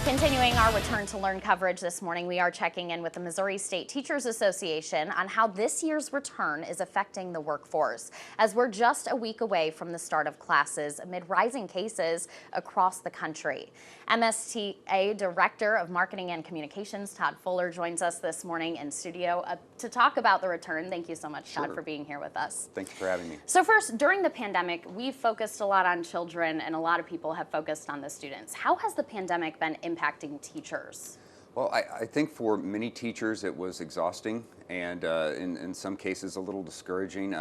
Continuing our Return to Learn coverage this morning, we are checking in with the Missouri State Teachers Association on how this year's return is affecting the workforce, as we're just a week away from the start of classes amid rising cases across the country. MSTA Director of Marketing and Communications, Todd Fuller, joins us this morning in studio to talk about the return. Thank you so much, Todd, for being here with us. Thank you for having me. So first, during the pandemic, we've focused a lot on children and a lot of people have focused on the students. How has the pandemic been impacting teachers? Well, I think for many teachers it was exhausting and in some cases a little discouraging.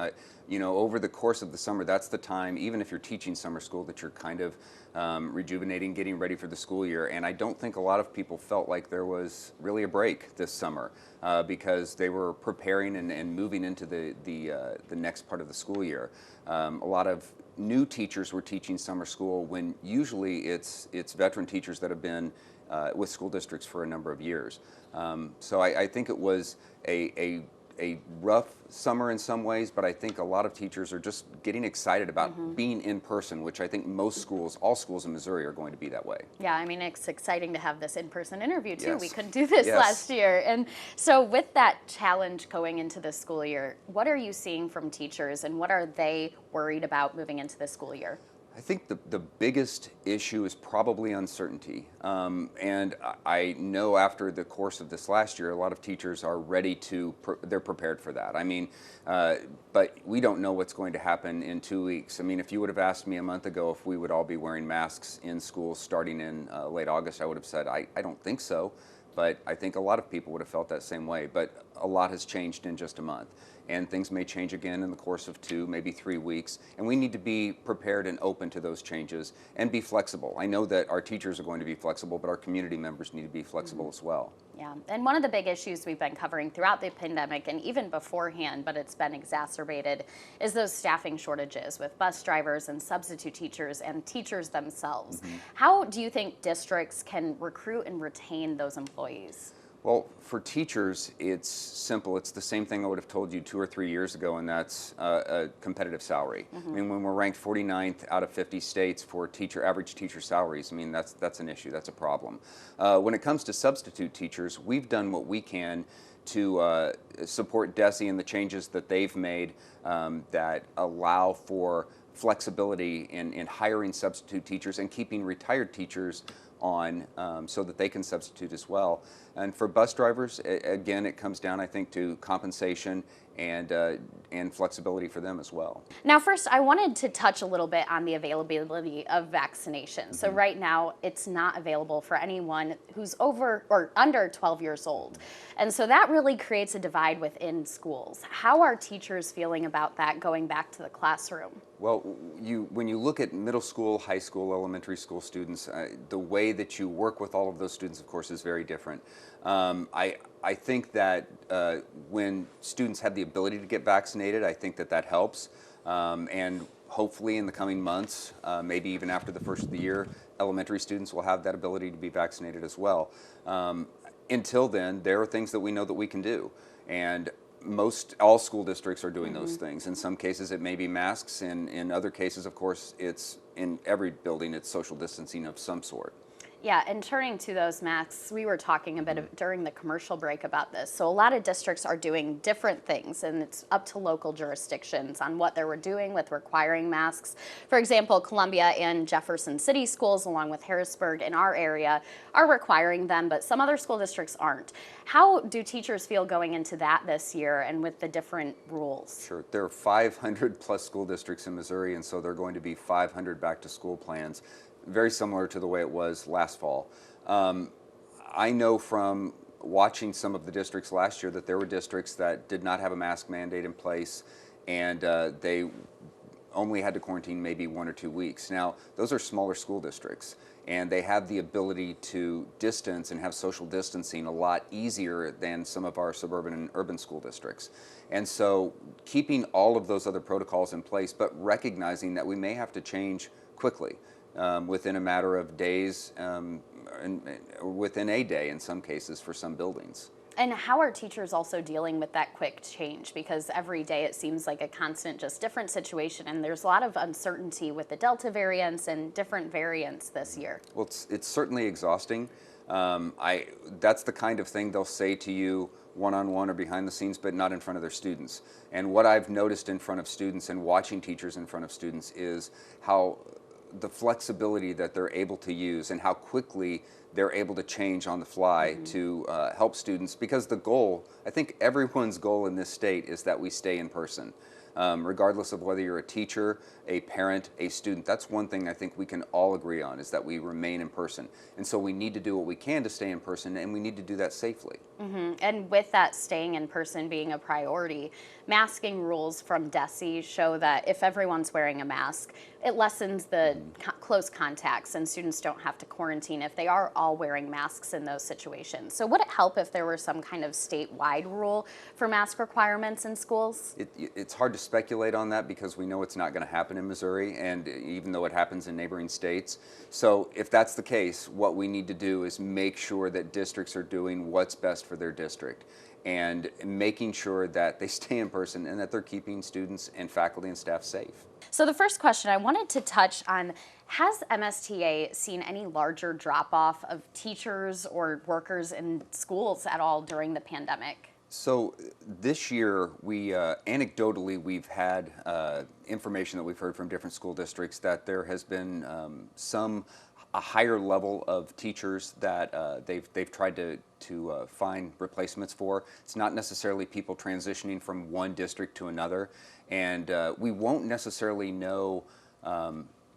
Over the course of the summer, that's the time, even if you're teaching summer school, that you're kind of rejuvenating, getting ready for the school year. And I don't think a lot of people felt like there was really a break this summer because they were preparing and moving into the next part of the school year. A lot of new teachers were teaching summer school when usually it's veteran teachers that have been with school districts for a number of years. So I think it was a rough summer in some ways, but I think a lot of teachers are just getting excited about being in person, which I think most schools, all schools in Missouri, are going to be that way. Yeah, I mean, it's exciting to have this in-person interview too. Yes. We couldn't do this last year. And so with that challenge going into the school year, what are you seeing from teachers and what are they worried about moving into the school year? I think the biggest issue is probably uncertainty. And I know after the course of this last year, a lot of teachers are ready to, they're prepared for that. I mean, but we don't know what's going to happen in 2 weeks. I mean, if you would have asked me a month ago if we would all be wearing masks in schools starting in late August, I would have said, I don't think so. But I think a lot of people would have felt that same way. But a lot has changed in just a month. And things may change again in the course of 2, maybe 3 weeks. And we need to be prepared and open to those changes and be flexible. I know that our teachers are going to be flexible, but our community members need to be flexible as well. Yeah, and one of the big issues we've been covering throughout the pandemic and even beforehand, but it's been exacerbated, is those staffing shortages with bus drivers and substitute teachers and teachers themselves. How do you think districts can recruit and retain those employees? Well, for teachers, it's simple. It's the same thing I would have told you 2 or 3 years ago, and that's a competitive salary. I mean, when we're ranked 49th out of 50 states for average teacher salaries, I mean, that's an issue. That's a problem. When it comes to substitute teachers, we've done what we can to support DESE and the changes that they've made that allow for flexibility in hiring substitute teachers and keeping retired teachers on so that they can substitute as well. And for bus drivers, again, it comes down, I think, to compensation and flexibility for them as well. Now, first, I wanted to touch a little bit on the availability of vaccinations. So right now, it's not available for anyone who's over or under 12 years old. And so that really creates a divide within schools. How are teachers feeling about that going back to the classroom? Well, when you look at middle school, high school, elementary school students, the way that you work with all of those students, of course, is very different. I think that when students have the ability to get vaccinated, I think that helps. And hopefully in the coming months, maybe even after the first of the year, elementary students will have that ability to be vaccinated as well. Until then, there are things that we know that we can do. And all school districts are doing those things. In some cases, it may be masks. In other cases, of course, it's in every building, it's social distancing of some sort. Yeah, and turning to those masks, we were talking a bit during the commercial break about this. So a lot of districts are doing different things, and it's up to local jurisdictions on what they're doing with requiring masks. For example, Columbia and Jefferson City schools, along with Harrisburg in our area, are requiring them, but some other school districts aren't. How do teachers feel going into that this year and with the different rules? Sure. There are 500 plus school districts in Missouri, and so there are going to be 500 back to school plans. Very similar to the way it was last fall. I know from watching some of the districts last year that there were districts that did not have a mask mandate in place, and they only had to quarantine maybe 1 or 2 weeks. Now, those are smaller school districts, and they have the ability to distance and have social distancing a lot easier than some of our suburban and urban school districts. And so keeping all of those other protocols in place, but recognizing that we may have to change quickly. Within a matter of days, or within a day in some cases for some buildings. And how are teachers also dealing with that quick change? Because every day it seems like a constant, just different situation, and there's a lot of uncertainty with the Delta variants and different variants this year. Well, it's certainly exhausting. That's the kind of thing they'll say to you one-on-one or behind the scenes, but not in front of their students. And what I've noticed in front of students and watching teachers in front of students is how the flexibility that they're able to use and how quickly they're able to change on the fly to help students. Because the goal, I think everyone's goal in this state is that we stay in person. Regardless of whether you're a teacher, a parent, a student. That's one thing I think we can all agree on, is that we remain in person. And so we need to do what we can to stay in person, and we need to do that safely. And with that staying in person being a priority, masking rules from DESE show that if everyone's wearing a mask, it lessens the close contacts and students don't have to quarantine if they are all wearing masks in those situations. So would it help if there were some kind of statewide rule for mask requirements in schools? It's hard to speculate on that because we know it's not going to happen in Missouri, and even though it happens in neighboring states. So if that's the case, what we need to do is make sure that districts are doing what's best for their district and making sure that they stay in person and that they're keeping students and faculty and staff safe. So the first question I wanted to touch on, has MSTA seen any larger drop-off of teachers or workers in schools at all during the pandemic? So this year, anecdotally, we've had information that we've heard from different school districts that there has been a higher level of teachers that they've tried to find replacements for. It's not necessarily people transitioning from one district to another, and we won't necessarily know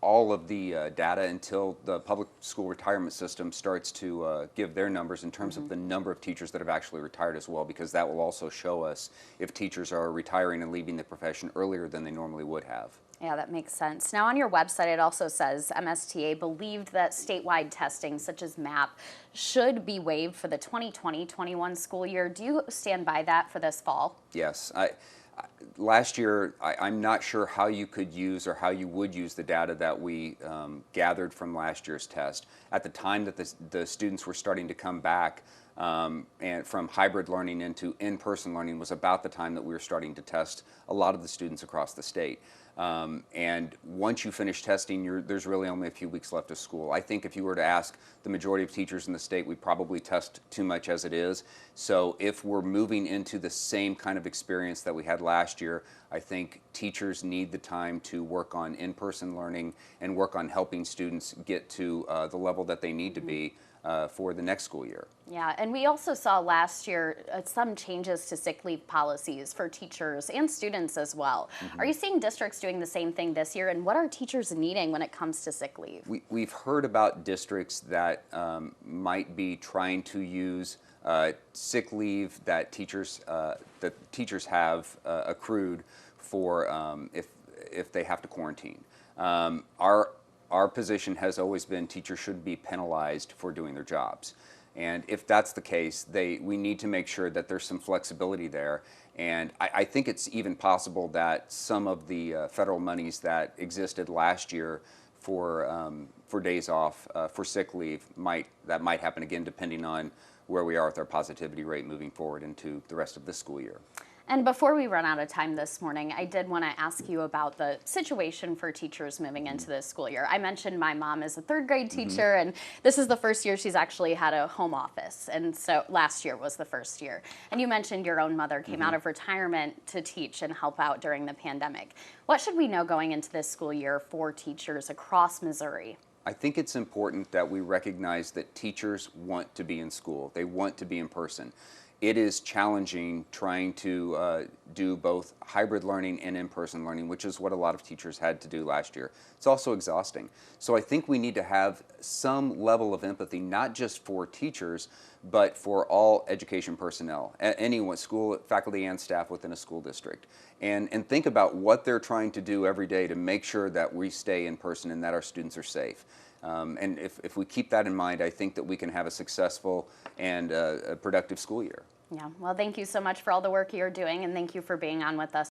all of the data until the public school retirement system starts to give their numbers in terms of the number of teachers that have actually retired as well, because that will also show us if teachers are retiring and leaving the profession earlier than they normally would have. Yeah, that makes sense. Now on your website, it also says MSTA believed that statewide testing, such as MAP, should be waived for the 2020-21 school year. Do you stand by that for this fall? Yes. Last year, I'm not sure how you could use or how you would use the data that we gathered from last year's test. At the time that the students were starting to come back and from hybrid learning into in-person learning was about the time that we were starting to test a lot of the students across the state. And once you finish testing, there's really only a few weeks left of school. I think if you were to ask the majority of teachers in the state, we probably test too much as it is. So if we're moving into the same kind of experience that we had last year, I think teachers need the time to work on in-person learning and work on helping students get to the level that they need to be for the next school year. Yeah, and we also saw last year some changes to sick leave policies for teachers and students as well. Are you seeing districts doing the same thing this year, and what are teachers needing when it comes to sick leave? We've heard about districts that might be trying to use sick leave that teachers have accrued for if they have to quarantine. Our position has always been teachers should be penalized for doing their jobs. And if that's the case, we need to make sure that there's some flexibility there. And I think it's even possible that some of the federal monies that existed last year for days off, for sick leave, might happen again depending on where we are with our positivity rate moving forward into the rest of this school year. And before we run out of time this morning, I did want to ask you about the situation for teachers moving into this school year. I mentioned my mom is a third grade teacher, and this is the first year she's actually had a home office. And so last year was the first year. And you mentioned your own mother came out of retirement to teach and help out during the pandemic. What should we know going into this school year for teachers across Missouri? I think it's important that we recognize that teachers want to be in school. They want to be in person. It is challenging trying to do both hybrid learning and in-person learning, which is what a lot of teachers had to do last year. It's also exhausting. So I think we need to have some level of empathy, not just for teachers, but for all education personnel, anyone, school, faculty, and staff within a school district. And think about what they're trying to do every day to make sure that we stay in person and that our students are safe. And if we keep that in mind, I think that we can have a successful and a productive school year. Yeah, well, thank you so much for all the work you're doing, and thank you for being on with us